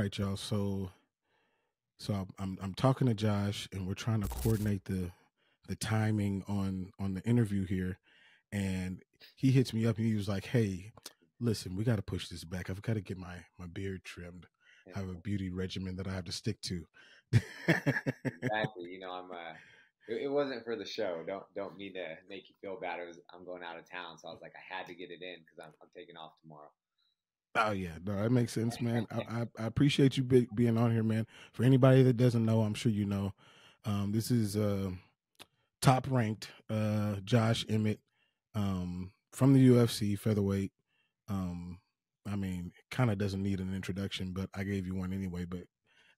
right, y'all. So I'm talking to Josh, and we're trying to coordinate the timing on the interview here. And he hits me up, and he was like, "Hey, listen, we got to push this back. I've got to get my beard trimmed. I have a beauty regimen that I have to stick to." Exactly. You know, it wasn't for the show. Don't mean to make you feel bad. I'm going out of town, so I was like, I had to get it in because I'm taking off tomorrow. Oh yeah, no, that makes sense, man. I appreciate you being on here, man. For anybody that doesn't know, I'm sure you know. This is top ranked Josh Emmett from the UFC featherweight. Um, I mean, kind of doesn't need an introduction, but I gave you one anyway. But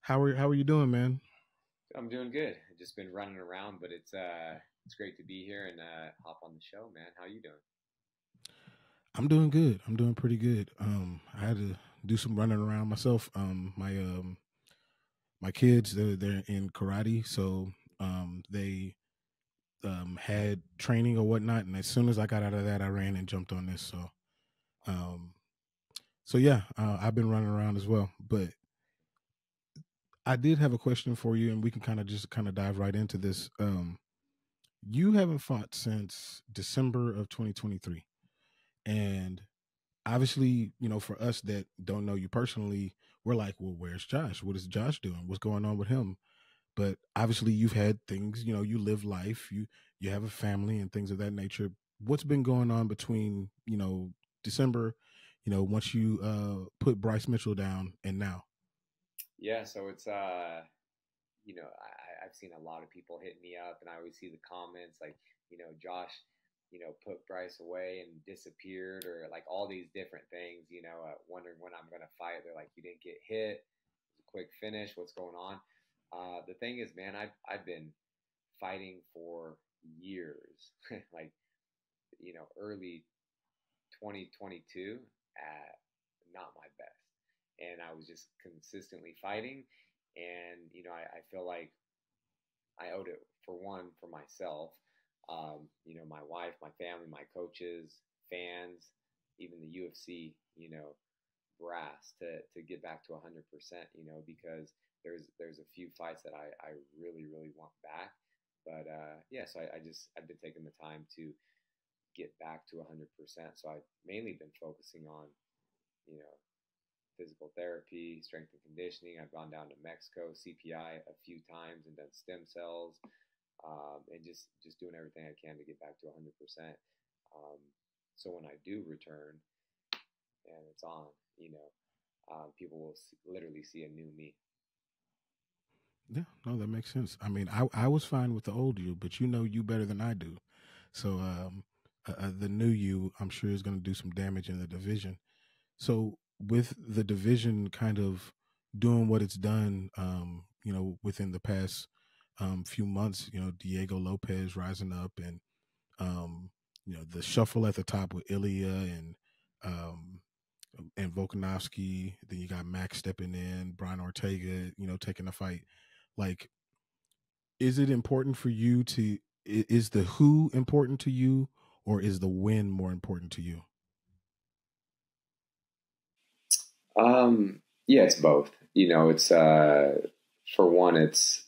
how are you doing, man? I'm doing good. I've just been running around, but it's great to be here and hop on the show, man. How you doing? I'm doing good. I'm doing pretty good. I had to do some running around myself. My kids they're in karate, so they had training or whatnot, and as soon as I got out of that, I ran and jumped on this. Um, so yeah, I've been running around as well. But I did have a question for you, and we can kind of dive right into this. You haven't fought since December of 2023, and obviously, for us that don't know you personally, we're like, well, where's Josh? What is Josh doing? What's going on with him? But obviously you've had things, you live life, you have a family and things of that nature. What's been going on between, December, once you put Bryce Mitchell down and now? Yeah, so it's I've seen a lot of people hit me up, and I always see the comments like, Josh, put Bryce away and disappeared, or like all these different things. Wondering when I'm gonna fight. They're like, you didn't get hit. It's a quick finish. What's going on? The thing is, man, I've been fighting for years, like early 2022 at not my best, and I was just consistently fighting, and I feel like I owed it for one for myself. My wife, my family, my coaches, fans, even the UFC, brass to get back to 100%. Because there's a few fights that I really really want back. But yeah, so I've been taking the time to get back to 100%. So I've mainly been focusing on you know physical therapy, strength and conditioning. I've gone down to Mexico, CPI a few times, and done stem cells, and just doing everything I can to get back to 100%. So when I do return and it's on, people will literally see a new me. Yeah, no, that makes sense. I mean, I was fine with the old you, but you know you better than I do. So the new you, I'm sure, is going to do some damage in the division. So with the division kind of doing what it's done, within the past few months, Diego Lopez rising up, and the shuffle at the top with Ilia and Volkanovski. Then you got Max stepping in, Brian Ortega, taking the fight. Like, is it important for you to? Is the who important to you, or is the win more important to you? Yeah, it's both. It's for one, it's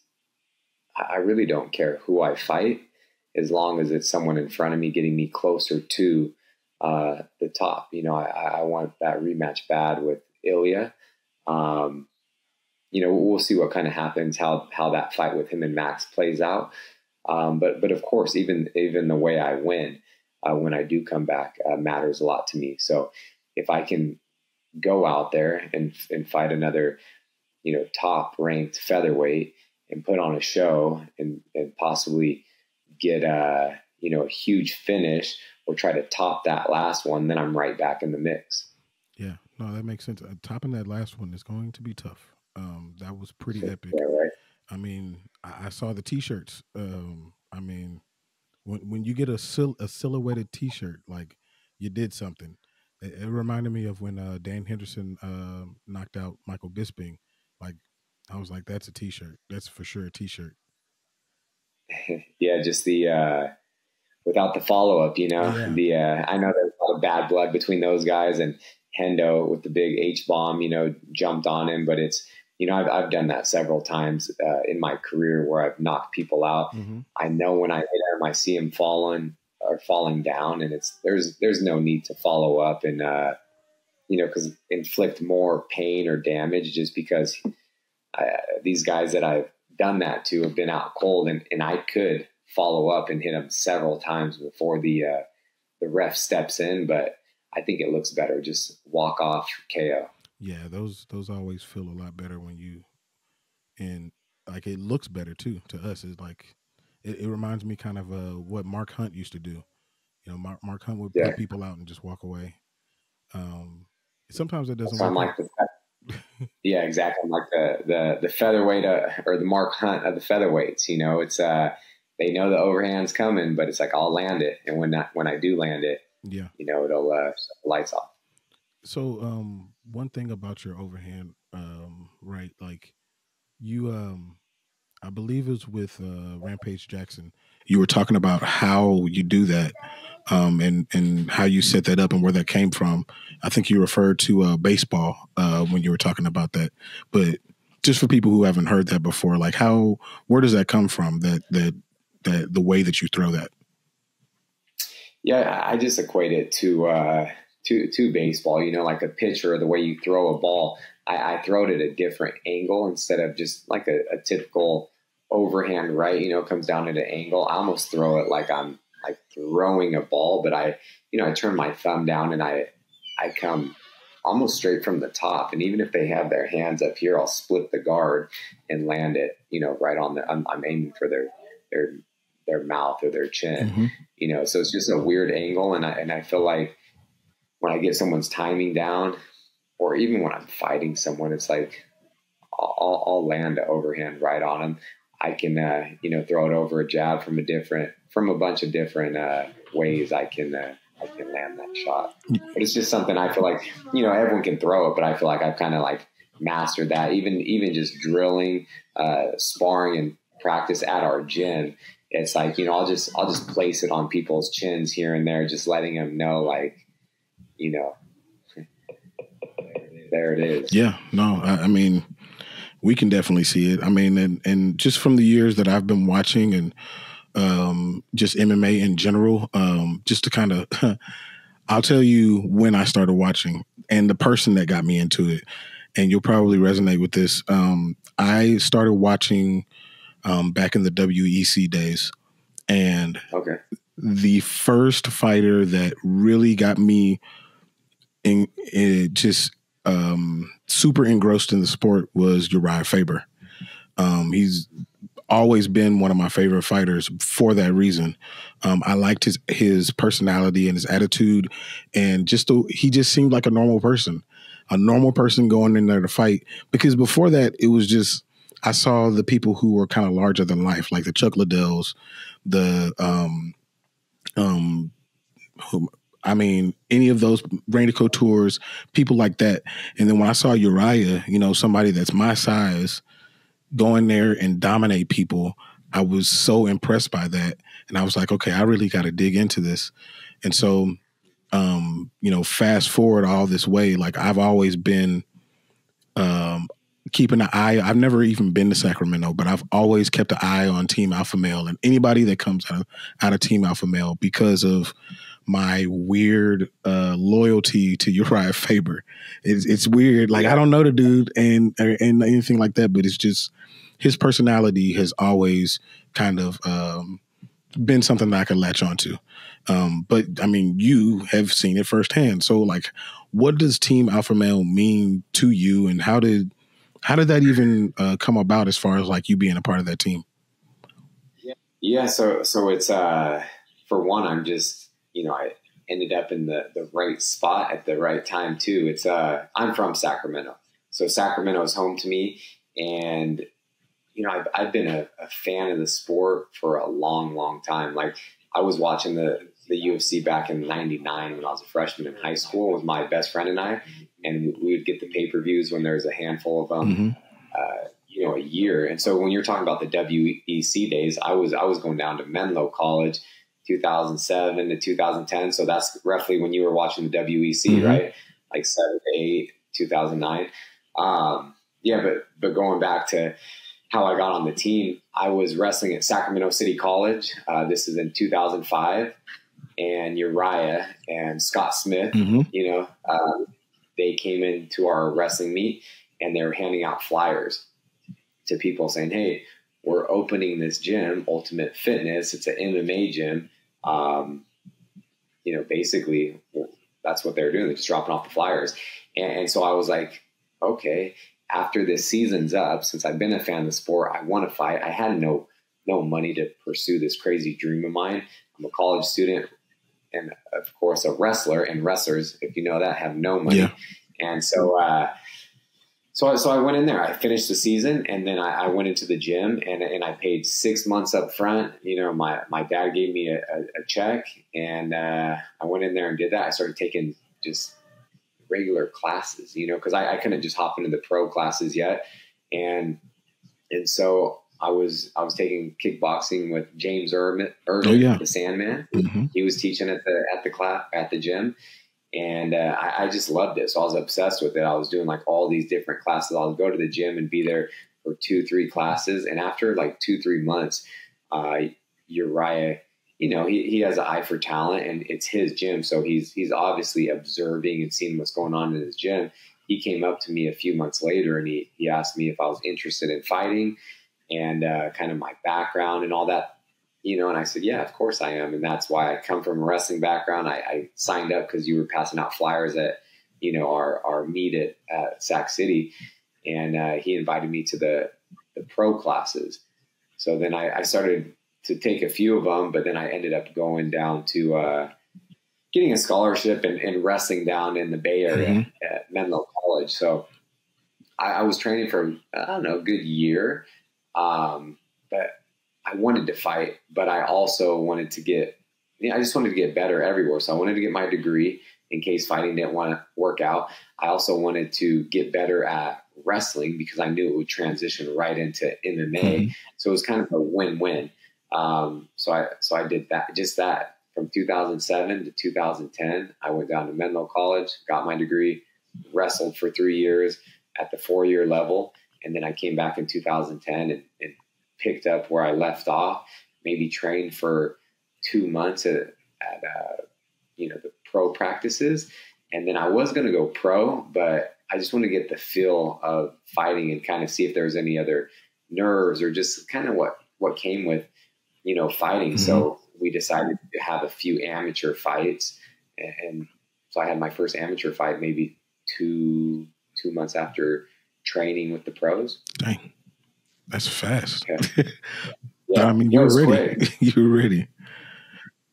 I really don't care who I fight as long as it's someone in front of me getting me closer to the top. I want that rematch bad with Ilya. We'll see what kind of happens, how that fight with him and Max plays out. But of course, even the way I win when I do come back matters a lot to me. So if I can go out there and fight another, top ranked featherweight and put on a show and possibly get a huge finish or try to top that last one, then I'm right back in the mix. Yeah, no, that makes sense. Topping that last one is going to be tough. That was pretty epic. Yeah, right. I mean, I saw the T-shirts. I mean, when you get a silhouetted T-shirt, like you did something. It reminded me of when Dan Henderson knocked out Michael Bisping. Like, I was like, that's a T-shirt. That's for sure a T-shirt. Yeah, just the without the follow up, Yeah, I know there's a lot of bad blood between those guys, and Hendo with the big H bomb, you know, jumped on him. But it's, you know, I've done that several times in my career where I've knocked people out. Mm-hmm. I know when I hit him, I see him falling down, and there's no need to follow up and you know, because inflict more pain or damage just because these guys that I've done that to have been out cold, and I could follow up and hit them several times before the ref steps in, but I think it looks better just walk off KO. Yeah, those always feel a lot better when you, and like it looks better too to us. It's like it reminds me kind of what Mark Hunt used to do. You know, Mark Hunt would put people out and just walk away. Sometimes it doesn't so work. I'm like yeah, exactly. I'm like the featherweight or the Mark Hunt of the featherweights. You know, it's they know the overhand's coming, but it's like I'll land it, and when I do land it, yeah, you know, it'll shut the lights off. So one thing about your overhand, right? Like you, I believe it was with Rampage Jackson. You were talking about how you do that, and how you set that up and where that came from. I think you referred to baseball when you were talking about that. But just for people who haven't heard that before, like where does that come from? That the way that you throw that. Yeah, I just equate it to baseball. You know, like a pitcher, the way you throw a ball. I throw it at a different angle instead of just like a typical overhand right. You know, it comes down at an angle. I almost throw it like I'm like throwing a ball, but I turn my thumb down and I come almost straight from the top. And even if they have their hands up here, I'll split the guard and land it, you know, right on I'm aiming for their mouth or their chin, Mm-hmm. you know, so it's just a weird angle. And I feel like when I get someone's timing down, or even when I'm fighting someone, it's like I'll land an overhand right on them. I can, you know, throw it over a jab from a bunch of different ways. I can land that shot. But it's just something I feel like, you know, everyone can throw it, but I feel like I've kind of like mastered that. Even just drilling, sparring, and practice at our gym. It's like, you know, I'll just place it on people's chins here and there, just letting them know, like, you know, there it is. Yeah, no, I mean, we can definitely see it. I mean, and just from the years that I've been watching and just MMA in general, just to kind of, I'll tell you when I started watching and the person that got me into it, and you'll probably resonate with this. I started watching back in the WEC days, and the first fighter that really got me just super engrossed in the sport was Uriah Faber. He's always been one of my favorite fighters for that reason. I liked his personality and his attitude, and he just seemed like a normal person going in there to fight. Because before that, it was just I saw the people who were kind of larger than life, like the Chuck Liddells, I mean, any of those Randy Couture's, people like that. And then when I saw Uriah, you know, somebody that's my size, go in there and dominate people, I was so impressed by that. And I was like, okay, I really got to dig into this. And so, you know, fast forward all this way, like I've always been keeping an eye. I've never even been to Sacramento, but I've always kept an eye on Team Alpha Male and anybody that comes out of Team Alpha Male because of my weird loyalty to Uriah Faber. It's weird. Like, I don't know the dude and anything like that, but it's just his personality has always kind of been something that I could latch onto. But I mean, you have seen it firsthand. So like, what does Team Alpha Male mean to you, and how did that even come about as far as like you being a part of that team? Yeah. So it's for one, I'm just, you know, I ended up in the right spot at the right time too. It's I'm from Sacramento, so Sacramento is home to me, and you know, I've been a fan of the sport for a long, long time. Like I was watching the UFC back in '99 when I was a freshman in high school with my best friend and I, and we would get the pay-per-views when there was a handful of them, you know, a year. And so when you're talking about the WEC days, I was going down to Menlo College, 2007 to 2010. So that's roughly when you were watching the WEC, right? like 7 to 8, 2009. Yeah, but going back to how I got on the team, I was wrestling at Sacramento City College. This is in 2005, and Uriah and Scott Smith, you know, they came into our wrestling meet, and they were handing out flyers to people saying, "Hey, we're opening this gym, Ultimate Fitness. It's an MMA gym." You know, basically that's what they're doing. They're just dropping off the flyers. And so I was like, okay, after this season's up, since I've been a fan of the sport, I want to fight. I had no money to pursue this crazy dream of mine. I'm a college student and, of course, a wrestler. And wrestlers, if you know that, have no money. Yeah. And so so I went in there. I finished the season, and then I went into the gym, and I paid 6 months up front. You know, my dad gave me a check, and I went in there and did that. I started taking just regular classes, you know, because I couldn't just hop into the pro classes yet. And so I was taking kickboxing with James Erdman, the Sandman. He was teaching at the gym. And I just loved it. So I was obsessed with it. I was doing like all these different classes. I would go to the gym and be there for 2-3 classes. And after like 2-3 months, Uriah, you know, he has an eye for talent, and it's his gym. So he's obviously observing and seeing what's going on in his gym. He came up to me a few months later, and he asked me if I was interested in fighting and kind of my background and all that. You know, and I said, yeah, of course I am. And that's why I come from a wrestling background. I signed up because you were passing out flyers at, you know, our meet at Sac City. And he invited me to the pro classes. So then I started to take a few of them, but then I ended up going down to getting a scholarship and wrestling down in the Bay Area at Menlo College. So I was training for, I don't know, a good year. But I wanted to fight, but I also wanted to I just wanted to get better everywhere. So I wanted to get my degree in case fighting didn't want to work out. I also wanted to get better at wrestling because I knew it would transition right into MMA. So it was kind of a win-win. So I did that from 2007 to 2010. I went down to Menlo College, got my degree, wrestled for 3 years at the 4-year level. And then I came back in 2010 and picked up where I left off, maybe trained for 2 months at you know, the pro practices. And then I was going to go pro, but I just wanted to get the feel of fighting and kind of see if there was any other nerves or just kind of what came with, you know, fighting. So we decided to have a few amateur fights. And so I had my first amateur fight maybe two months after training with the pros. Dang. That's fast. Okay. Yeah, I mean, you were ready. You were ready.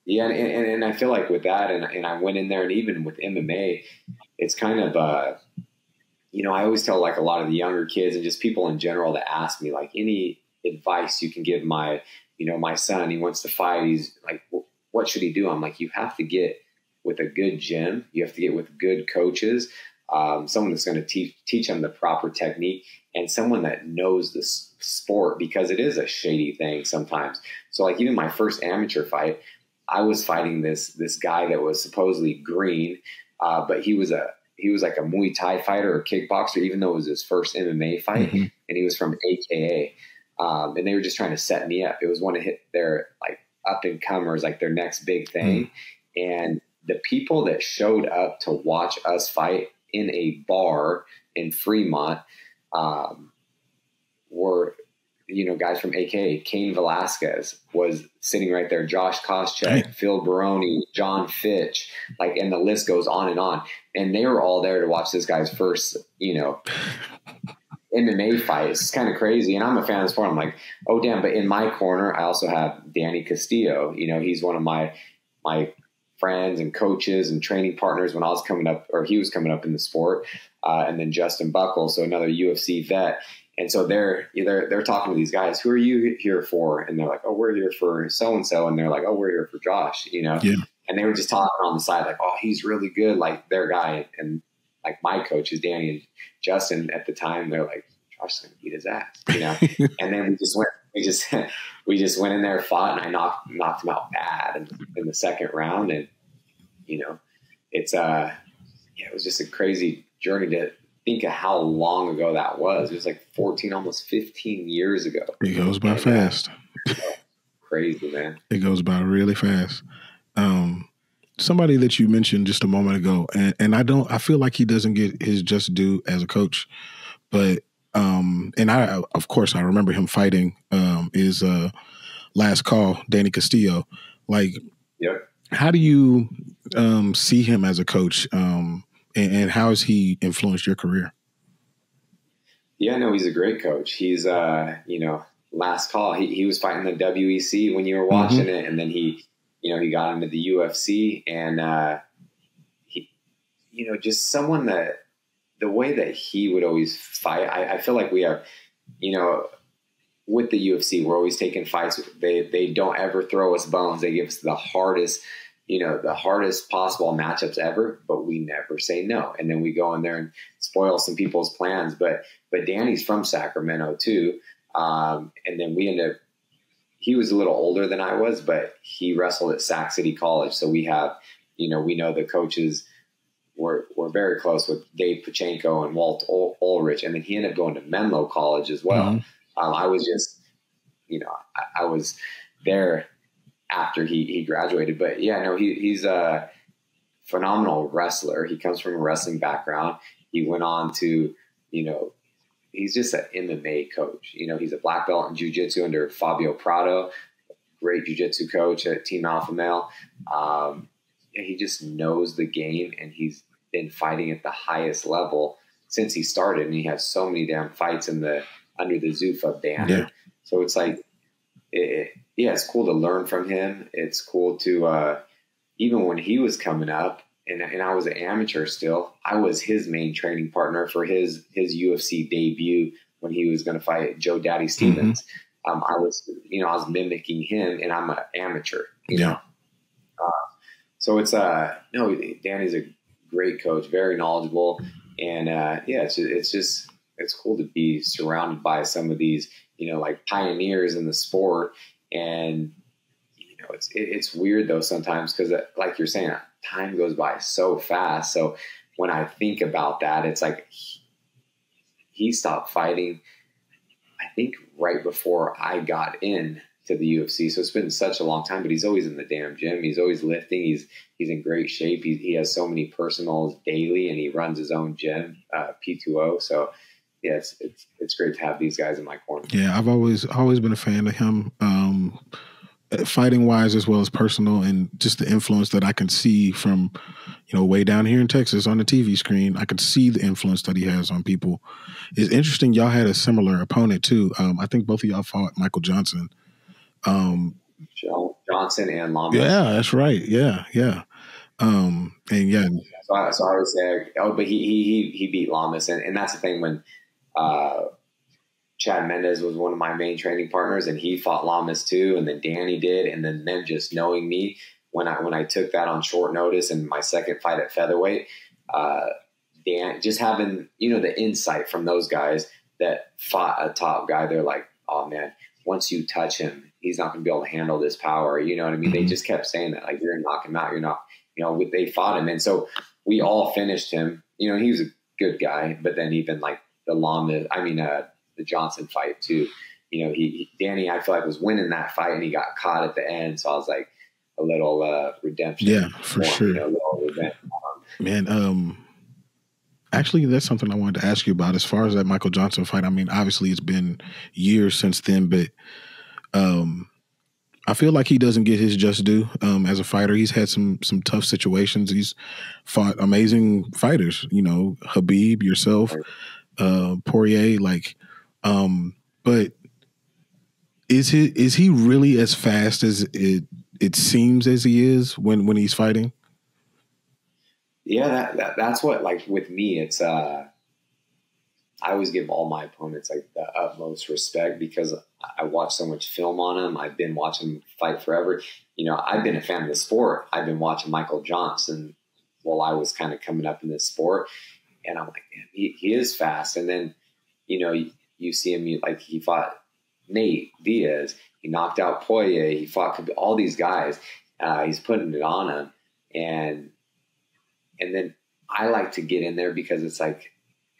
Yeah, and I feel like with that, and I went in there, and even with MMA, it's kind of, you know, I always tell like a lot of the younger kids and just people in general that ask me like any advice you can give my son. He wants to fight. He's like, what should he do? I'm like, you have to get with a good gym. You have to get with good coaches. Someone that's going to teach them the proper technique, and someone that knows the sport, because it is a shady thing sometimes. So like even my first amateur fight, I was fighting this guy that was supposedly green, but he was like a Muay Thai fighter or kickboxer, even though it was his first MMA fight, and he was from AKA, and they were just trying to set me up. It was one to hit their like up and comers, like their next big thing, and the people that showed up to watch us fight in a bar in Fremont were, you know, guys from AKA. Cain Velasquez was sitting right there, Josh Koscheck, Phil Baroni, John Fitch, like, and the list goes on and on. And they were all there to watch this guy's first, you know, MMA fight. It's kind of crazy. And I'm a fan of the sport. I'm like, oh, damn. But in my corner, I also have Danny Castillo. You know, he's one of my friends and coaches and training partners when I was coming up, or he was coming up in the sport. And then Justin Buckle, so another UFC vet. And so they're talking to these guys. Who are you here for? And they're like, oh, we're here for so-and-so. And they're like, oh, we're here for Josh, you know? Yeah. And they were just talking on the side, like, oh, he's really good, like their guy. And like my coaches, Danny and Justin at the time, they're like, Josh is going to beat his ass, you know? And then we just went in there, fought, and I knocked him out bad in the second round. And, you know, it's, yeah, it was just a crazy journey to think of how long ago that was. It was like 14, almost 15 years ago. It goes by fast. Crazy, man. It goes by really fast. Somebody that you mentioned just a moment ago, and I feel like he doesn't get his just due as a coach, but and I, of course, I remember him fighting is Last Call, Danny Castillo. Like, yep. How do you see him as a coach, and how has he influenced your career? Yeah, no, he's a great coach. He's, Last Call. He was fighting the WEC when you were watching it, and then he got into the UFC, and he, just someone that the way that he would always fight. I feel like we have, with the UFC, we're always taking fights. They don't ever throw us bones. They give us the hardest possible matchups ever, but we never say no. And then we go in there and spoil some people's plans. But Danny's from Sacramento too. And then he was a little older than I was, but he wrestled at Sac City College. So we have, we know the coaches. We're very close with Dave Pachenko and Walt Ulrich. And then he ended up going to Menlo College as well. I was just, I was there after he graduated. But yeah, no, he's a phenomenal wrestler. He comes from a wrestling background. He went on to, he's just an MMA coach. He's a black belt in jiu-jitsu under Fabio Prado, great jiu-jitsu coach at Team Alpha Male. He just knows the game, and he's been fighting at the highest level since he started. And he has so many damn fights under the Zuffa banner. Yeah. So it's like, it's cool to learn from him. It's cool to, even when he was coming up and I was an amateur still, I was his main training partner for his UFC debut when he was going to fight Joe Daddy Stevens. I was mimicking him, and I'm an amateur, you know? So it's, no, Danny's a great coach, very knowledgeable. And, it's cool to be surrounded by some of these, like pioneers in the sport. And, it's weird though sometimes because, like you're saying, time goes by so fast. So when I think about that, it's like he stopped fighting, I think, right before I got in to the UFC. So it's been such a long time, but he's always in the damn gym. He's always lifting. He's in great shape. He has so many personals daily, and he runs his own gym, P2O. So yeah, it's great to have these guys in my corner. Yeah, I've always been a fan of him, fighting wise as well as personal, and just the influence that I can see from, way down here in Texas on the TV screen. I could see the influence that he has on people. It's interesting. Y'all had a similar opponent too. I think both of y'all fought Michael Johnson. Johnson and Lamas. Yeah, that's right. Yeah. And yeah. So I would say, but he beat Lamas, and that's the thing when. Chad Mendez was one of my main training partners, and he fought Lamas too, and then Danny did, and then them just knowing me when I took that on short notice and my second fight at featherweight, Dan just having the insight from those guys that fought a top guy, they're like, oh man, once you touch him, he's not going to be able to handle this power. You know what I mean? They just kept saying that, like, you're going to knock him out. You're not, they fought him, and so we all finished him. He was a good guy, but then even like the Johnson fight too. Danny, I feel like, was winning that fight, and he got caught at the end. So I was like, a little redemption. Yeah, for sure. Man, actually, that's something I wanted to ask you about as far as that Michael Johnson fight. I mean, obviously, it's been years since then, but I feel like he doesn't get his just due as a fighter. He's had some tough situations. He's fought amazing fighters, Habib, yourself, Poirier, but is he really as fast as it seems as he is when he's fighting? Yeah, that's what, like, with me, it's I always give all my opponents like the utmost respect because I watch so much film on them. I've been watching him fight forever. I've been a fan of the sport. I've been watching Michael Johnson while I was kind of coming up in this sport, and I'm like, man, he is fast. And then you see him, like, he fought Nate Diaz, he knocked out Poirier, he fought all these guys. He's putting it on him, and then I like to get in there because it's like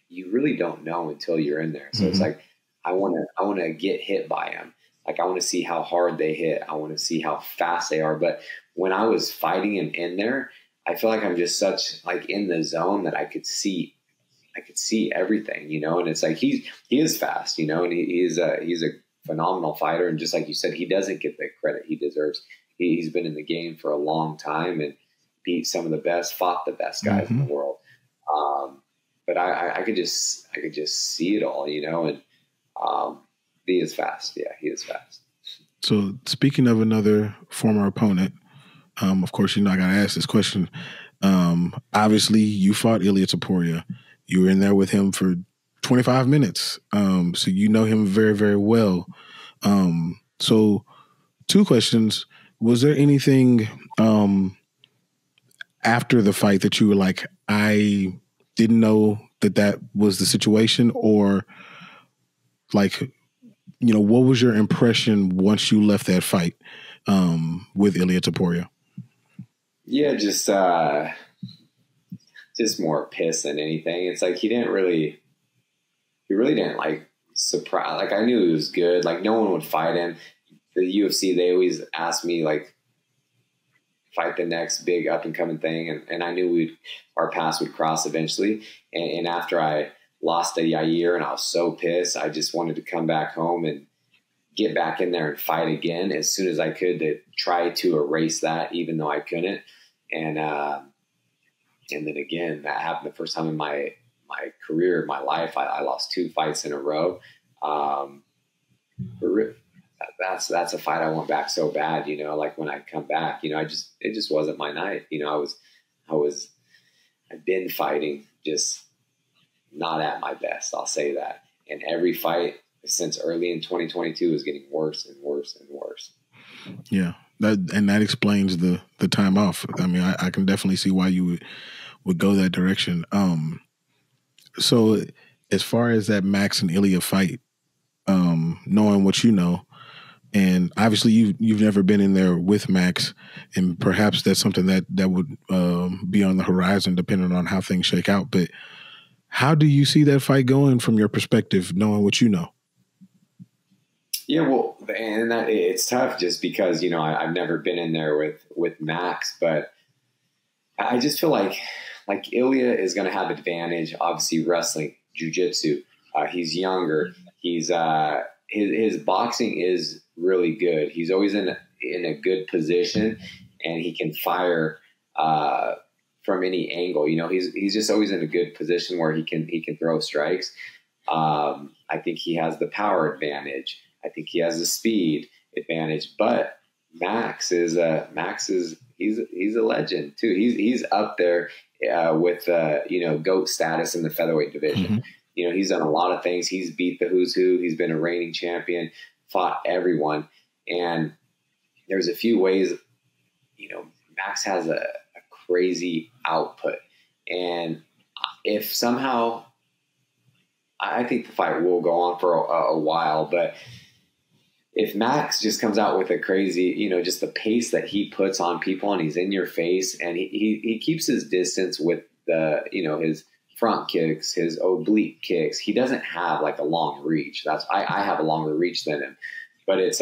you really don't know until you're in there. So it's like I want to get hit by them. Like I want to see how hard they hit. I want to see how fast they are. But when I was fighting him in there, I feel like I'm just such like in the zone that I could see everything, you know. And it's like he is fast, you know, and he's a phenomenal fighter. And just like you said, he doesn't get the credit he deserves. He's been in the game for a long time and beat some of the best, fought the best guys in the world. But I could just see it all, you know. And he is fast. Yeah, he is fast. So speaking of another former opponent, of course, you know, I got to ask this question. Obviously, you fought Ilia Topuria. You were in there with him for 25 minutes. So you know him very, very well. So 2 questions. Was there anything after the fight that you were like, I didn't know that was the situation? Or like, you know, what was your impression once you left that fight with Ilia Topuria? Yeah, just more piss than anything. It's like he really didn't like surprise. Like I knew he was good. Like no one would fight him. The UFC, they always asked me like fight the next big up and coming thing, and I knew our paths would cross eventually. And after I lost to Yair and I was so pissed, I just wanted to come back home and get back in there and fight again as soon as I could to try to erase that, even though I couldn't. And then again, that happened the first time in my career, my life. I lost 2 fights in a row. That's a fight I want back so bad, you know, like when I come back, you know, it just wasn't my night. You know, I've been fighting, just not at my best. I'll say that. And every fight since early in 2022 is getting worse and worse and worse. Yeah. That explains the time off. I mean, I can definitely see why you would go that direction. So as far as that Max and Ilia fight, knowing what you know, and obviously you've never been in there with Max, and perhaps that's something that would be on the horizon depending on how things shake out. But how do you see that fight going from your perspective, knowing what you know? Yeah, well, and that it's tough just because, you know, I've never been in there with Max, but I just feel like Ilia is going to have advantage. Obviously, wrestling, jiu-jitsu. He's younger. He's his boxing is really good. He's always in a good position, and he can fire from any angle. You know, he's just always in a good position where he can throw strikes. I think he has the power advantage. I think he has the speed advantage. But Max is he's a legend too. He's up there with you know, GOAT status in the featherweight division. Mm-hmm. You know, he's done a lot of things. He's beat the who's who. He's been a reigning champion, fought everyone. And there's a few ways, you know, Max has a crazy output. And if somehow, I think the fight will go on for a while, but if Max just comes out with a crazy, you know, just the pace that he puts on people, and he's in your face, and he keeps his distance with the, you know, his front kicks, his oblique kicks. He doesn't have like a long reach. I have a longer reach than him, but it's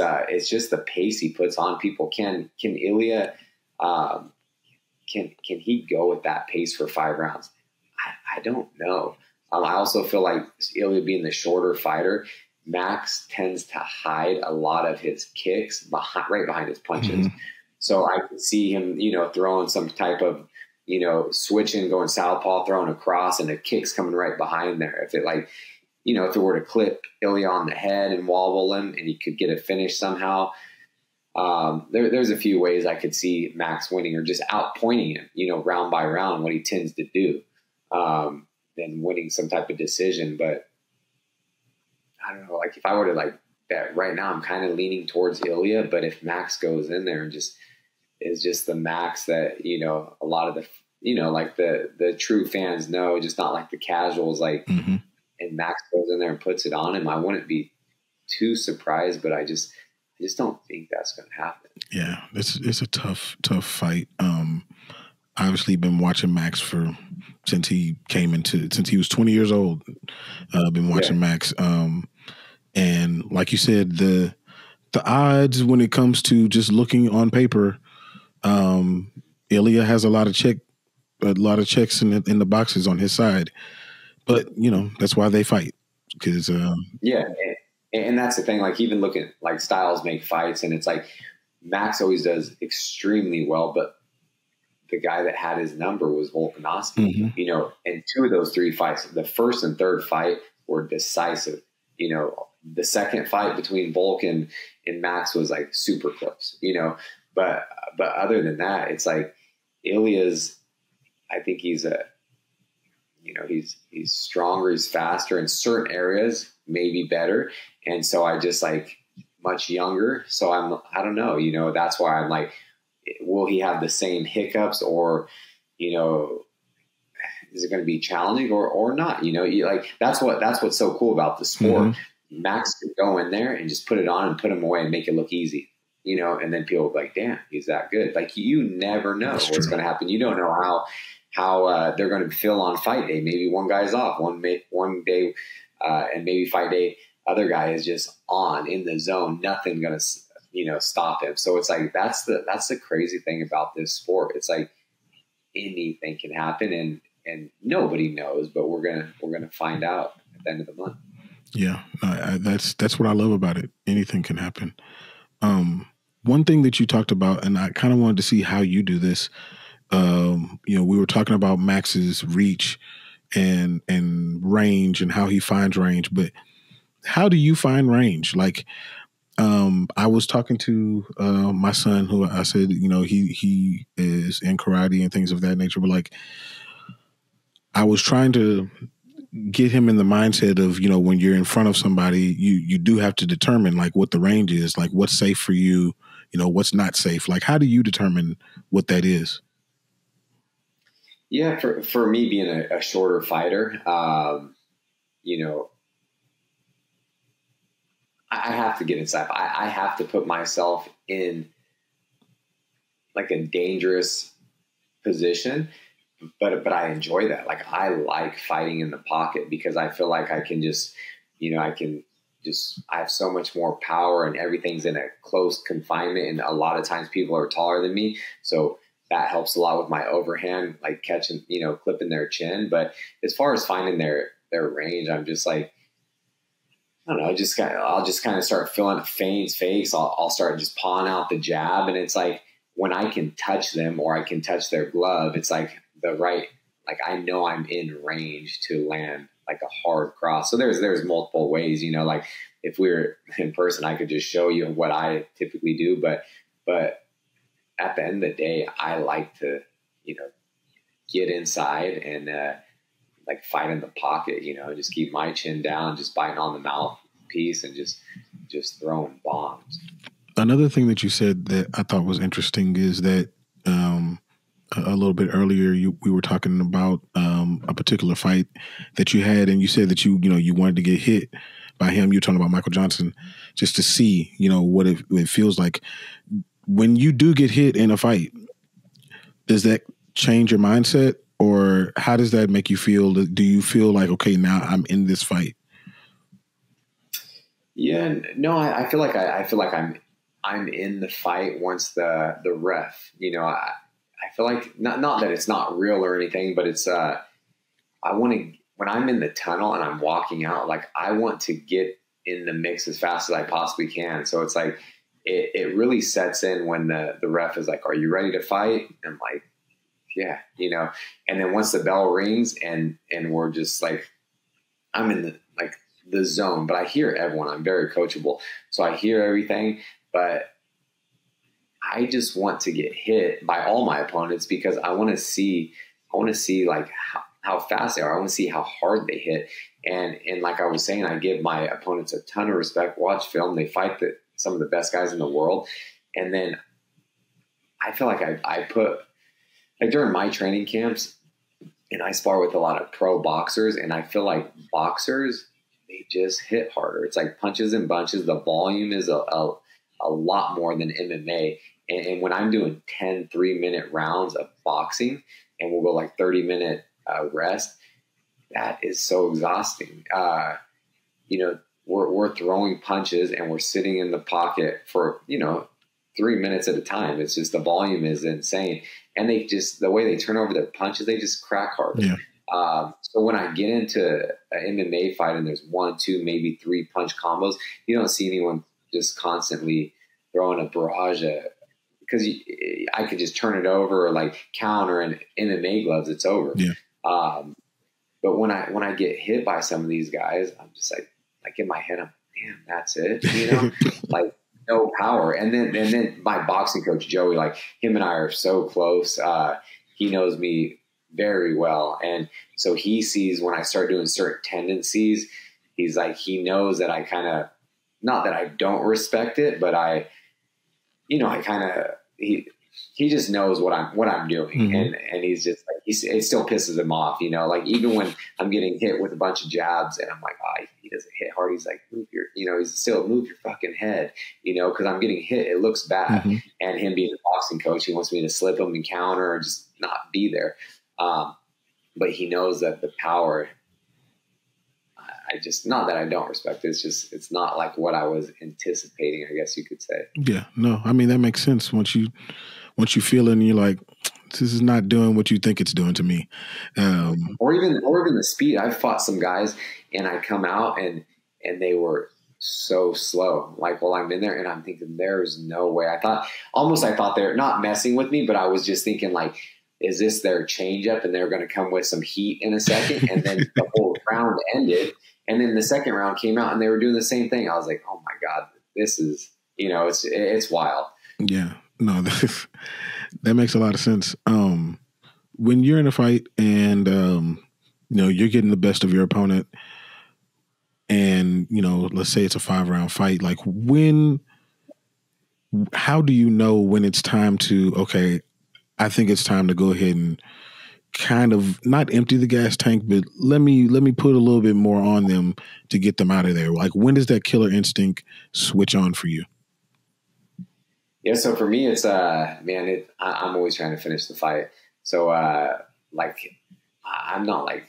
just the pace he puts on people. Can Ilia, can he go with that pace for 5 rounds? I don't know. I also feel like Ilia being the shorter fighter, Max tends to hide a lot of his kicks right behind his punches. Mm-hmm. So I could see him, you know, throwing some type of, you know, switching, going southpaw, throwing across, and the kick's coming right behind there. If it like, you know, if it were to clip Ilia on the head and wobble him, and he could get a finish somehow, there's a few ways I could see Max winning, or just outpointing him, you know, round by round, what he tends to do, than winning some type of decision. But I don't know, like if I were to like bet right now, I'm kind of leaning towards Ilia. But if Max goes in there and is just the Max that, you know, a lot of the, you know, like the true fans know, just not like the casuals, like, mm-hmm. and Max goes in there and puts it on him, I wouldn't be too surprised, but I just don't think that's going to happen. Yeah, it's a tough fight. obviously been watching Max since he was 20 years old. Been watching Max. And like you said, the odds when it comes to just looking on paper, Ilia has a lot of checks in the boxes on his side. But that's why they fight, because and that's the thing. Like, even looking like styles make fights, and it's like Max always does extremely well, but the guy that had his number was Volkanovski. And 2 of those 3 fights, the first and third fight, were decisive. The second fight between Volkan and Max was like super close. But other than that, it's like Ilia's. I think he's he's stronger, he's faster in certain areas, maybe better. And so I just like much younger. So I don't know, that's why I'm like, will he have the same hiccups, or, is it going to be challenging or not? Like that's what's so cool about the sport. Mm-hmm. Max could go in there and just put it on and put him away and make it look easy, and then people will be like, damn, he's that good. Like, you never know what's going to happen. You don't know how they're going to feel on fight day. Maybe one guy's off one day, and maybe fight day, other guy is just on in the zone. Nothing going to stop him. So it's like that's the crazy thing about this sport. It's like anything can happen, and nobody knows, but we're gonna find out at the end of the month. Yeah, that's what I love about it. Anything can happen. One thing that you talked about, and I kind of wanted to see how you do this. We were talking about Max's reach and range and how he finds range, but how do you find range? Like, I was talking to my son, who I said, he is in karate and things of that nature, but like, I was trying to get him in the mindset of, when you're in front of somebody, you do have to determine like what the range is, like what's safe for you, what's not safe. Like, how do you determine what that is? Yeah, for me being a shorter fighter, I have to get inside. I have to put myself in like a dangerous position, but I enjoy that. Like, I like fighting in the pocket because I feel like I can just, I have so much more power, and everything's in a close confinement. And a lot of times people are taller than me. So that helps a lot with my overhand, like catching, clipping their chin. But as far as finding their range, I'm just like, I don't know, I'll just kind of start feeling feints, fakes. I'll start just pawing out the jab. And it's like, when I can touch them or I can touch their glove, it's like like I know I'm in range to land like a hard cross. So there's multiple ways, like if we were in person, I could just show you what I typically do. But at the end of the day, I like to, get inside and like fight in the pocket, just keep my chin down, just biting on the mouthpiece and just throwing bombs. Another thing that you said that I thought was interesting is that a little bit earlier we were talking about a particular fight that you had, and you said that you wanted to get hit by him. You're talking about Michael Johnson, just to see what it feels like when you do get hit in a fight. Does that change your mindset, or how does that make you feel? Do you feel like, okay, now I'm in this fight? Yeah, no, I feel like I'm in the fight once the ref, I feel like not that it's not real or anything, but it's I want to, when I'm in the tunnel and I'm walking out, like I want to get in the mix as fast as I possibly can. So it's like it really sets in when the ref is like, "Are you ready to fight?" And I'm like, "Yeah," And then once the bell rings and we're just like, I'm in the zone, but I hear everyone. I'm very coachable, so I hear everything, but I just want to get hit by all my opponents because I want to see like how fast they are. I want to see how hard they hit. And like I was saying, I give my opponents a ton of respect. Watch film. They fight some of the best guys in the world. And then I feel like I put, like during my training camps, and I spar with a lot of pro boxers, and I feel like boxers, they just hit harder. It's like punches and bunches. The volume is a lot more than MMA. And when I'm doing 10 3-minute rounds of boxing and we'll go like 30-minute rest, that is so exhausting. You know, we're throwing punches and we're sitting in the pocket for, you know, 3 minutes at a time. It's just the volume is insane. And they just, the way they turn over their punches, they just crack harder. Yeah. So when I get into an MMA fight and there's 1, 2, maybe 3 punch combos, you don't see anyone just constantly throwing a barrage because I could just turn it over or like counter and MMA gloves, it's over. Yeah. But when I get hit by some of these guys, I'm just like in my head, I'm like, damn, that's it, you know, like no power. And then my boxing coach Joey, like him and I are so close. He knows me very well, and so he sees when I start doing certain tendencies. He's like, he knows that I kind of, not that I don't respect it, but I kind of he just knows what I'm doing, and he's just like, it still pisses him off, you know, like even when I'm getting hit with a bunch of jabs and I'm like, oh, he doesn't hit hard. He's like, move your fucking head, you know, because I'm getting hit. It looks bad, and him being a boxing coach, he wants me to slip him and counter or just not be there. But he knows that the power, I just, not that I don't respect it, it's not like what I was anticipating, I guess you could say. Yeah, no, I mean, that makes sense. Once you feel it and you're like, this is not doing what you think it's doing to me. Or even the speed. I've fought some guys and I come out and they were so slow, like while I'm in there, and I'm thinking, there's no way. I thought they're not messing with me, but I was just thinking like, is this their changeup and they're going to come with some heat in a second? And then the whole round ended. And then the second round came out and they were doing the same thing. I was like, oh my God, this is, you know, it's wild. Yeah, no, that makes a lot of sense. When you're in a fight and, you know, you're getting the best of your opponent and, you know, let's say it's a 5-round fight, like how do you know when it's time to, okay, I think it's time to go ahead and kind of not empty the gas tank, but let me put a little bit more on them to get them out of there. Like, when does that killer instinct switch on for you? Yeah, so for me, it's I'm always trying to finish the fight. So like, I'm not like,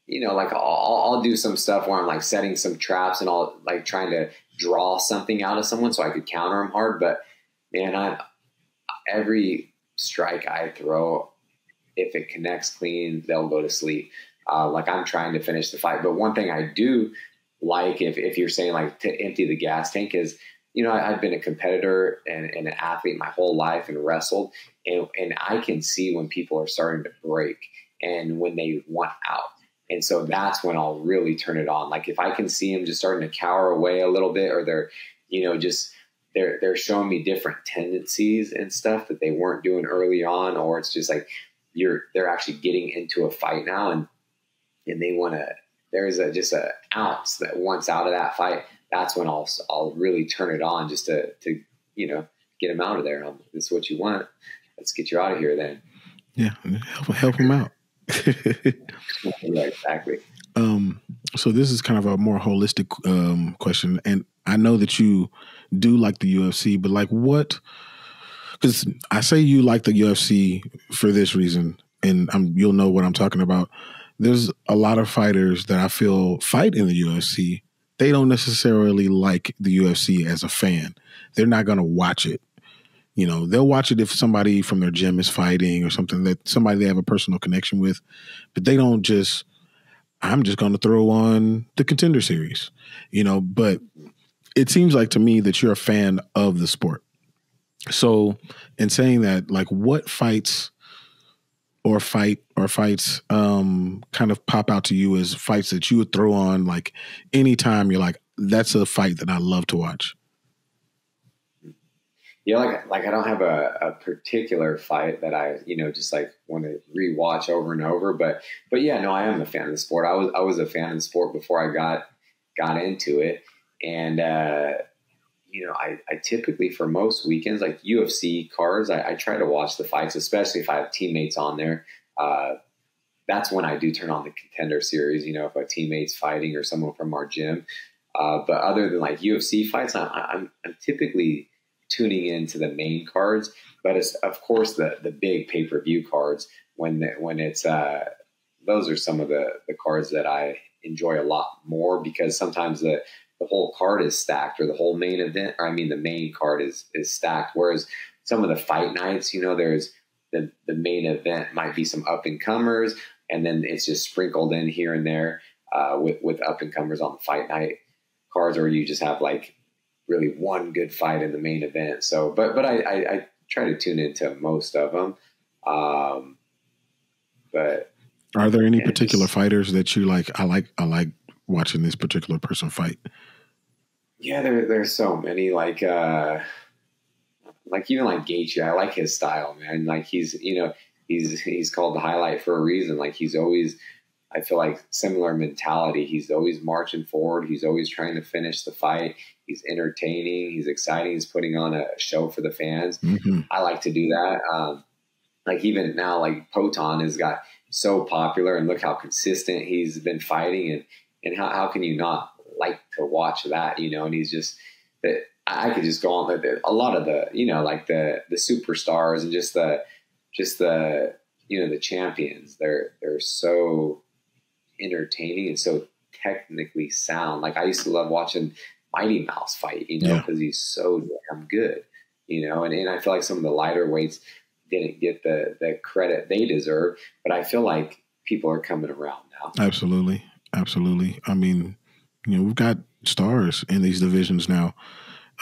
you know, like I'll do some stuff where I'm like setting some traps and I'll like trying to draw something out of someone so I could counter them hard. But man, every strike I throw, if it connects clean, they'll go to sleep. Like I'm trying to finish the fight. But one thing I do like, if you're saying like to empty the gas tank, is, you know, I've been a competitor and an athlete my whole life and wrestled. And I can see when people are starting to break and when they want out. And so that's when I'll really turn it on. Like if I can see them just starting to cower away a little bit, or they're, you know, just they're showing me different tendencies and stuff that they weren't doing early on, or it's just like they're actually getting into a fight now and they want to, there's just an ounce that wants out of that fight. That's when I'll really turn it on just to you know, get them out of there. This is what you want. Let's get you out of here then. Yeah, help them out. Yeah, exactly. So this is kind of a more holistic question, and I know that you do like the UFC, but like what? Because I say you like the UFC for this reason, and you'll know what I'm talking about. There's a lot of fighters that I feel fight in the UFC. They don't necessarily like the UFC as a fan. They're not going to watch it. You know, they'll watch it if somebody from their gym is fighting or something, that somebody they have a personal connection with, but they don't just, I'm just going to throw on the Contender Series, you know. But it seems like to me that you're a fan of the sport. So in saying that, like what fights kind of pop out to you as fights that you would throw on like anytime you're like, that's a fight that I love to watch? Yeah, like I don't have a particular fight that I, you know, just like want to rewatch over and over. But yeah, no, I am a fan of the sport. I was a fan of the sport before I got into it. And you know, I typically, for most weekends, like UFC cards, I try to watch the fights, especially if I have teammates on there. That's when I do turn on the Contender Series, you know, if a teammate's fighting or someone from our gym. But other than like UFC fights, I'm typically tuning into the main cards, but it's of course the big pay-per-view cards when it's those are some of the cards that I enjoy a lot more, because sometimes the whole card is stacked, or the whole main event, or I mean the main card is stacked. Whereas some of the fight nights, there's the main event might be some up and comers, and then it's just sprinkled in here and there with up and comers on the fight night cards, or you just have like really one good fight in the main event. So, but I try to tune into most of them. But are there any particular fighters that you like? I like watching this particular person fight. Yeah, there's so many, like even like Gaethje. I like his style, man. Like he's called the highlight for a reason. Like he's always, I feel like, similar mentality. He's always marching forward. He's always trying to finish the fight. He's entertaining. He's exciting. He's putting on a show for the fans. Mm-hmm. I like to do that. Like even now, like Poton has got so popular, and look how consistent he's been fighting, and how can you not like to watch that, and he's just that. I could just go on a lot of the, like the superstars and just the the champions. They're so entertaining and so technically sound. Like I used to love watching Mighty Mouse fight, because he's so damn good, and I feel like some of the lighter weights didn't get the credit they deserve, but I feel like people are coming around now. Absolutely. I mean, we've got stars in these divisions now,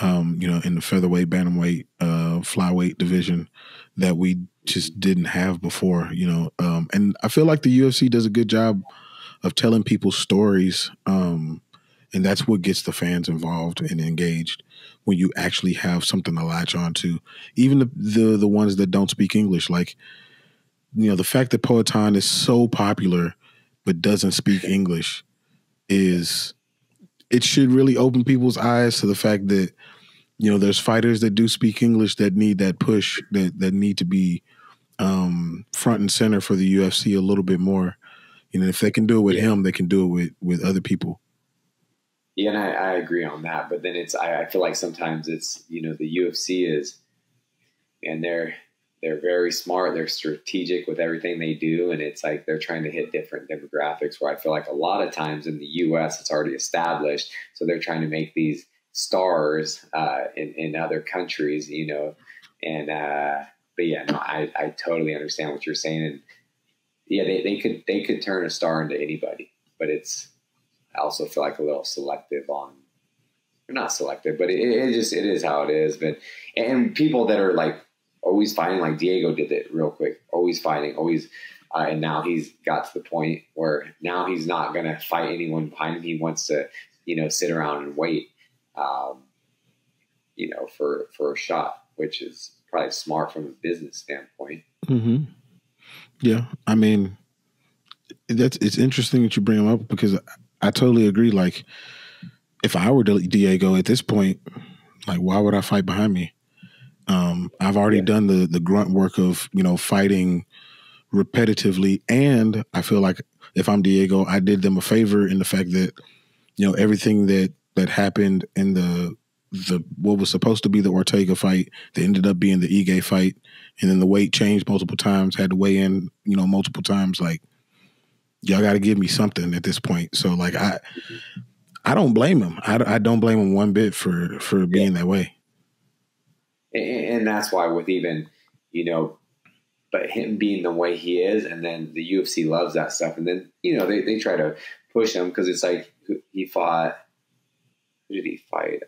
in the featherweight, bantamweight, flyweight division that we just didn't have before, and I feel like the UFC does a good job of telling people's stories. And that's what gets the fans involved and engaged, when you actually have something to latch on to. Even the ones that don't speak English, like, the fact that Poatan is so popular but doesn't speak English it should really open people's eyes to the fact that, there's fighters that do speak English that need that push, that need to be front and center for the UFC a little bit more. If they can do it with him, they can do it with other people. Yeah, and I agree on that. But then I feel like sometimes it's, the UFC is, and they're very smart. They're strategic with everything they do. And it's like they're trying to hit different demographics, where I feel like a lot of times in the US, it's already established. So they're trying to make these stars in other countries, but yeah, no, I totally understand what you're saying. And yeah, they could turn a star into anybody, but I also feel like a little selective on, or not selective, but it is how it is. But, and people that are like always fighting, like Diego did it real quick, always fighting, always. And now he's got to the point where now he's not going to fight anyone behind him. He wants to, sit around and wait, for a shot, which is probably smart from a business standpoint. Mm-hmm. Yeah. I mean, it's interesting that you bring him up, because I totally agree. Like, if I were Diego at this point, like, why would I fight behind me? I've already done the grunt work of, fighting repetitively. And I feel like if I'm Diego, I did them a favor in the fact that, everything that happened in the what was supposed to be the Ortega fight, that ended up being the Ige fight, and then the weight changed multiple times, had to weigh in, multiple times. Like, y'all got to give me something at this point. So, like, I don't blame him. I don't blame him one bit for being that way. And that's why with even, but him being the way he is, and then the UFC loves that stuff. And then, they try to push him, because it's like he fought, who did he fight?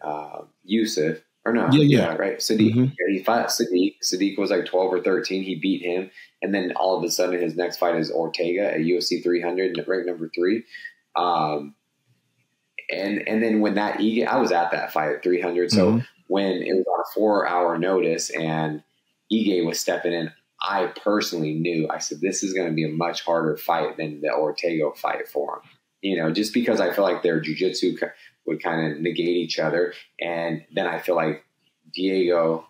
Yusuf. Or no, right. Sadiq. Mm-hmm. He fought Sadiq. Sadiq was like 12 or 13. He beat him. And then all of a sudden his next fight is Ortega at UFC 300, ranked number 3. And then when that Ige, I was at that fight at 300. So mm-hmm. when it was on a 4-hour notice and Ige was stepping in, I personally knew, I said, this is going to be a much harder fight than the Ortega fight for him. Just because I feel like their jiu-jitsu would kind of negate each other. And then I feel like Diego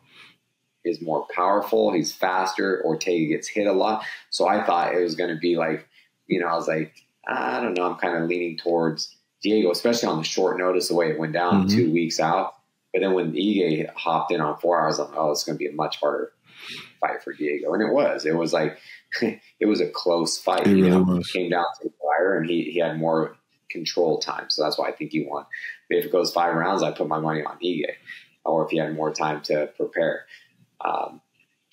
is more powerful. He's faster. Ortega gets hit a lot. So I thought it was going to be like, I was like, I don't know. I'm kind of leaning towards Diego, especially on the short notice, the way it went down, mm-hmm. 2 weeks out. But then when Ige hopped in on 4 hours, I'm like, oh, it's going to be a much harder fight for Diego. And it was. It was like, it was a close fight. It really was. Came down to the wire, and he had more control time. So that's why I think he won. But if it goes 5 rounds, I put my money on Ige, or if he had more time to prepare.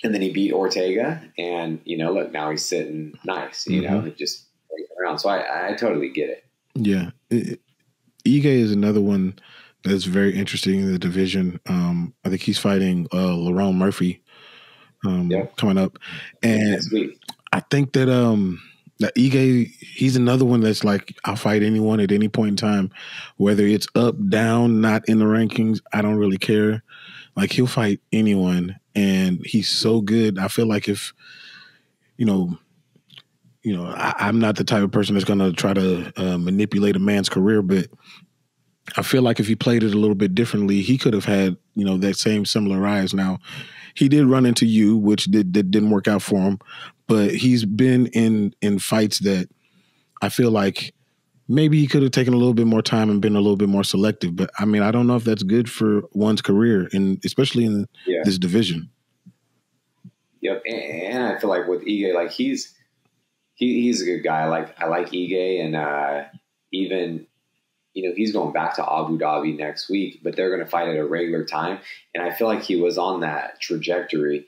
And then he beat Ortega, and, look, now he's sitting nice, just around. So I totally get it. Yeah. Ige is another one that's very interesting in the division. I think he's fighting Lerone Murphy coming up. And I think that that Ige, he's another one that's like, I'll fight anyone at any point in time, whether it's up, down, not in the rankings. I don't really care. Like, he'll fight anyone, and he's so good. I feel like if, I'm not the type of person that's going to try to manipulate a man's career, but I feel like if he played it a little bit differently, he could have had, that same similar rise. Now, he did run into you, which didn't work out for him, but he's been in fights that I feel like maybe he could have taken a little bit more time and been a little bit more selective. But I mean, I don't know if that's good for one's career, and especially in this division. Yep, and I feel like with Ige, like he's a good guy. I like Ige, and even he's going back to Abu Dhabi next week, but they're going to fight at a regular time. And I feel like he was on that trajectory.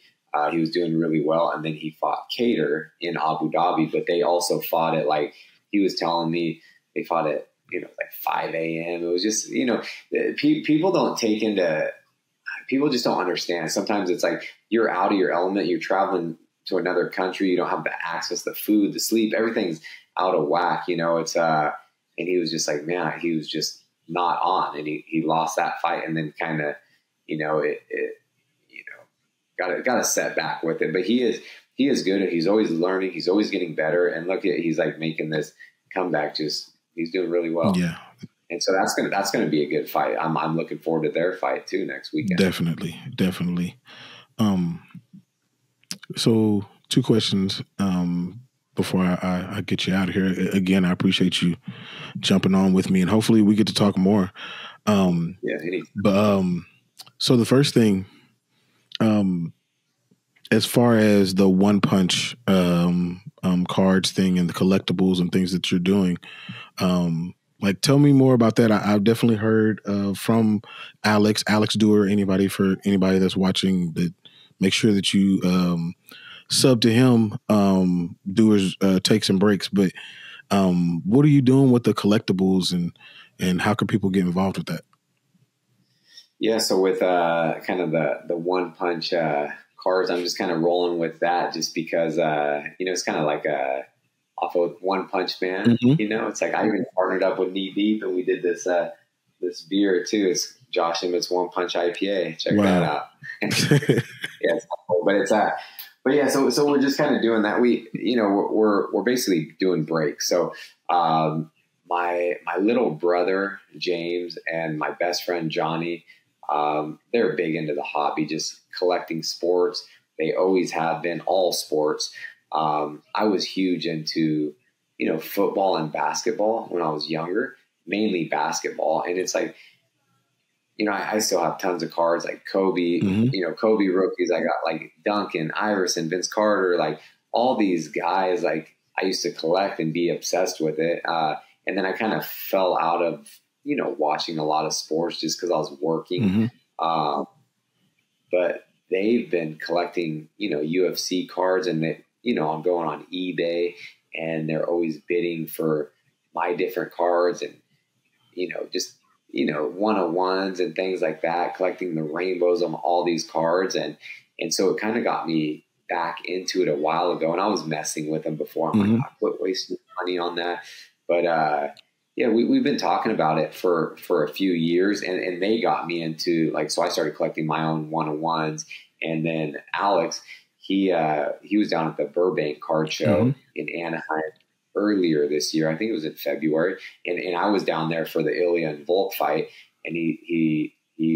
He was doing really well, and then he fought Cater in Abu Dhabi, but they also fought at, like he was telling me, they fought at like 5 a.m. It was just people don't take into. People just don't understand. Sometimes it's like you're out of your element. You're traveling to another country. You don't have the access, the food, the sleep. Everything's out of whack. It's and he was just like, man, he was just not on, and he lost that fight, and then kind of, got a setback with it. But he is good. He's always learning. He's always getting better. And look at, he's like making this comeback. He's doing really well. Yeah. And so that's gonna be a good fight. I'm looking forward to their fight too next weekend. Definitely. So 2 questions before I get you out of here. Again, I appreciate you jumping on with me, and hopefully we get to talk more. But so the first thing, as far as the one punch cards thing and the collectibles and things that you're doing, like, tell me more about that. I've definitely heard from Alex Dewar. Anybody that's watching, that make sure that you sub to him. Dewar's takes and breaks. But what are you doing with the collectibles, and how can people get involved with that? Yeah, so with kind of the one punch cards, I'm just kind of rolling with that, just because it's kind of like off of One Punch Man. Mm-hmm. It's like I even partnered up with Knee Deep, and we did this beer too. It's Josh Emmett's One Punch IPA. Check that out. Yeah, it's cool. But yeah, so we're just kind of doing that. We're basically doing breaks. So my little brother James and my best friend Johnny, they're big into the hobby, just collecting sports. They always have been, all sports. I was huge into, football and basketball when I was younger, mainly basketball. And it's like, I still have tons of cards like Kobe, mm-hmm. Kobe rookies. I got like Duncan, Iverson, Vince Carter, like all these guys, like I used to collect and be obsessed with it. And then I kind of fell out of, watching a lot of sports just because I was working. Mm-hmm. But they've been collecting, UFC cards, and that, I'm going on eBay, and they're always bidding for my different cards, and, just, one-on-ones and things like that, collecting the rainbows on all these cards. And so it kind of got me back into it a while ago, and I was messing with them before. I'm mm-hmm. like, I quit wasting money on that. But, yeah, we've been talking about it for a few years, and they got me into, like, so I started collecting my own one-on-ones. And then Alex, he was down at the Burbank card show mm-hmm. in Anaheim earlier this year. I think it was in February. And I was down there for the Ilia and Volk fight. And he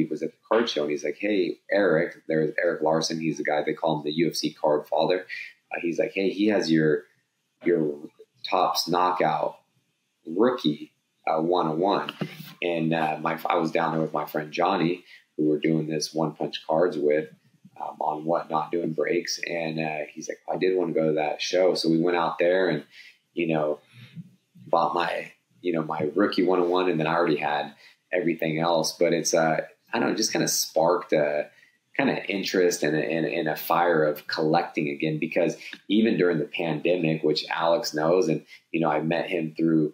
was at the card show, and he's like, hey, Eric, there's Eric Larson. He's the guy, they call him the UFC card father. He's like, hey, he has your Topps knockout rookie 101. And I was down there with my friend Johnny. who we're doing this One Punch Cards with on Whatnot doing breaks. And he's like, I did want to go to that show. So we went out there and, bought my rookie 101, and then I already had everything else. But it's, I don't know, just kind of sparked a kind of interest and a fire of collecting again, because even during the pandemic, which Alex knows, and, I met him through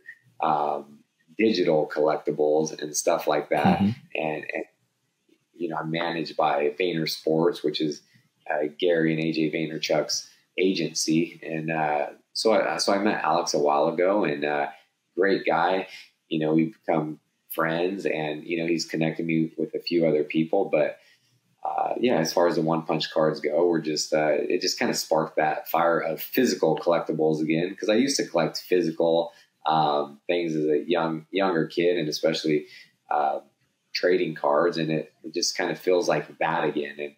digital collectibles and stuff like that. Mm-hmm. And I'm managed by Vayner Sports, which is Gary and AJ Vaynerchuk's agency. And so I met Alex a while ago, and great guy. We've become friends, and, he's connected me with a few other people. But as far as the One Punch Cards go, we're just, it just kind of sparked that fire of physical collectibles again. Because I used to collect physical things as a younger kid, and especially trading cards, and it just kind of feels like that again. And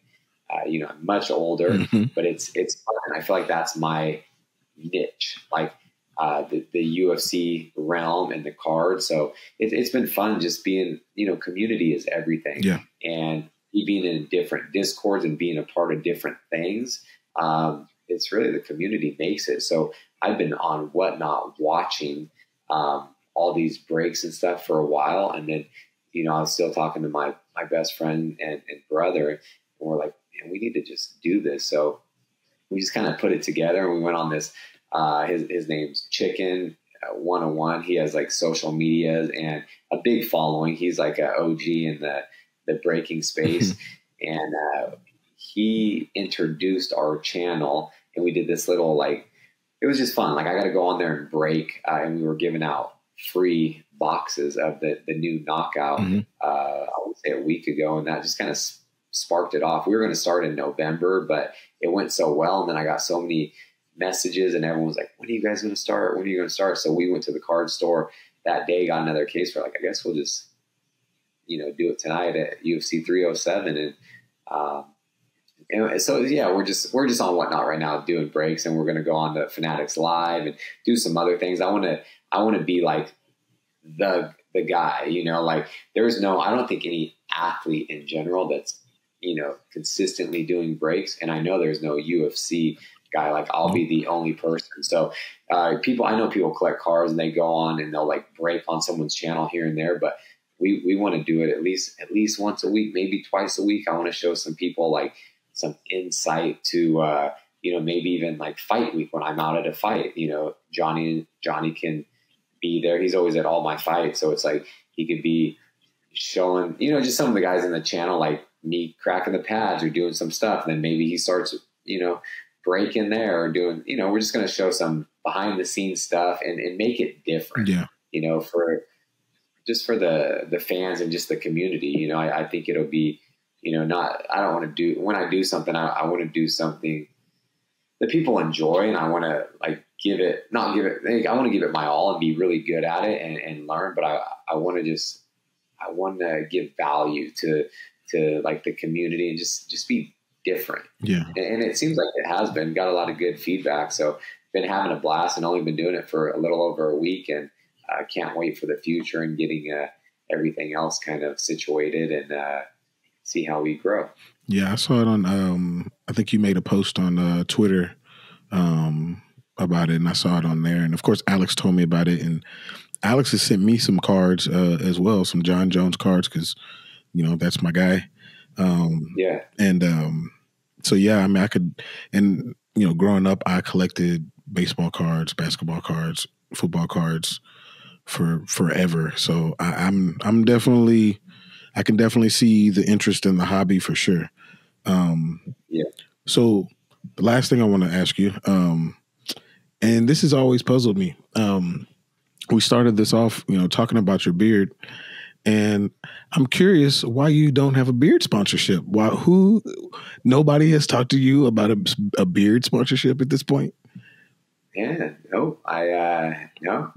I'm much older, mm-hmm. but it's fun. I feel like that's my niche, like the UFC realm and the cards. So it's been fun just being, community is everything. Yeah. And being in different discords and being a part of different things, it's really the community makes it. So I've been on Whatnot watching all these breaks and stuff for a while, and then I was still talking to my best friend and brother, and we're like, man, we need to just do this. So we just kind of put it together, and we went on this. His name's Chicken 101. He has like social medias and a big following. He's like an OG in the breaking space, and he introduced our channel, and we did this little, like, it was just fun. Like, I got to go on there and break, and we were giving out free boxes of the new knockout, mm-hmm. I would say a week ago, and that just kind of sparked it off. We were going to start in November, but it went so well, and then I got so many messages, and everyone was like, when are you guys going to start? When are you going to start? So we went to the card store that day, got another case. We're like, I guess we'll just, do it tonight at UFC 307. And so, yeah, we're just on Whatnot right now doing breaks, and we're going to go on to Fanatics Live and do some other things. I want to be like the guy, like I don't think any athlete in general that's, consistently doing breaks. And I know there's no UFC guy. Like, I'll be the only person. So I know people collect cards, and they go on and they'll like break on someone's channel here and there, but we want to do it at least once a week, maybe twice a week. I want to show some people like some insight to, maybe even like fight week when I'm out at a fight. Johnny can be there. He's always at all my fights. So it's like he could be showing, just some of the guys in the channel, like me cracking the pads or doing some stuff. And then maybe he starts, breaking there or doing, we're just going to show some behind the scenes stuff and make it different, for the fans and just the community. I think it'll be, when I do something, I want to do something that people enjoy, and I want to like I want to give it my all and be really good at it and learn, but I want to give value to like the community and just be different. Yeah. And it seems like it has been, got a lot of good feedback. So been having a blast, and only been doing it for a little over a week, and I can't wait for the future and getting everything else kind of situated and see how we grow. Yeah, I saw it on, I think you made a post on Twitter about it, and I saw it on there. And of course, Alex told me about it, and Alex has sent me some cards as well, some John Jones cards, because, that's my guy. Yeah. And so, yeah, I mean, I could, and, growing up, I collected baseball cards, basketball cards, football cards for forever. So I'm definitely, I can definitely see the interest in the hobby for sure. Yeah. So the last thing I want to ask you, and this has always puzzled me. We started this off, talking about your beard, and I'm curious why you don't have a beard sponsorship. Nobody has talked to you about a beard sponsorship at this point? Yeah, no, no.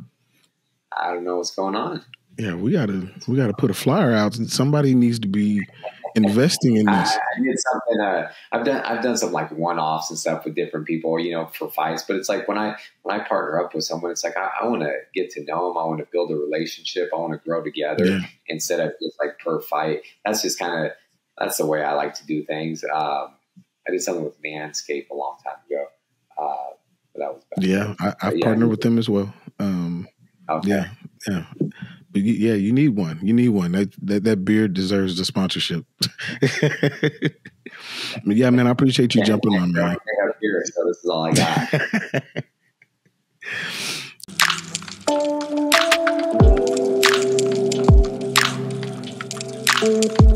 I don't know what's going on. Yeah, we gotta put a flyer out, and somebody needs to be investing in this. I did something. I've done some like one-offs and stuff with different people, for fights. But it's like when I partner up with someone, it's like I want to get to know them. I want to build a relationship. I want to grow together instead of just like per fight. That's just kind of that's the way I like to do things. I did something with Manscaped a long time ago. But that was bad. Yeah, I've partnered with them as well. Okay. Yeah. But yeah, you need one. You need one. That beard deserves the sponsorship. But yeah, man, I appreciate you jumping on, man. Here, so this is all I got.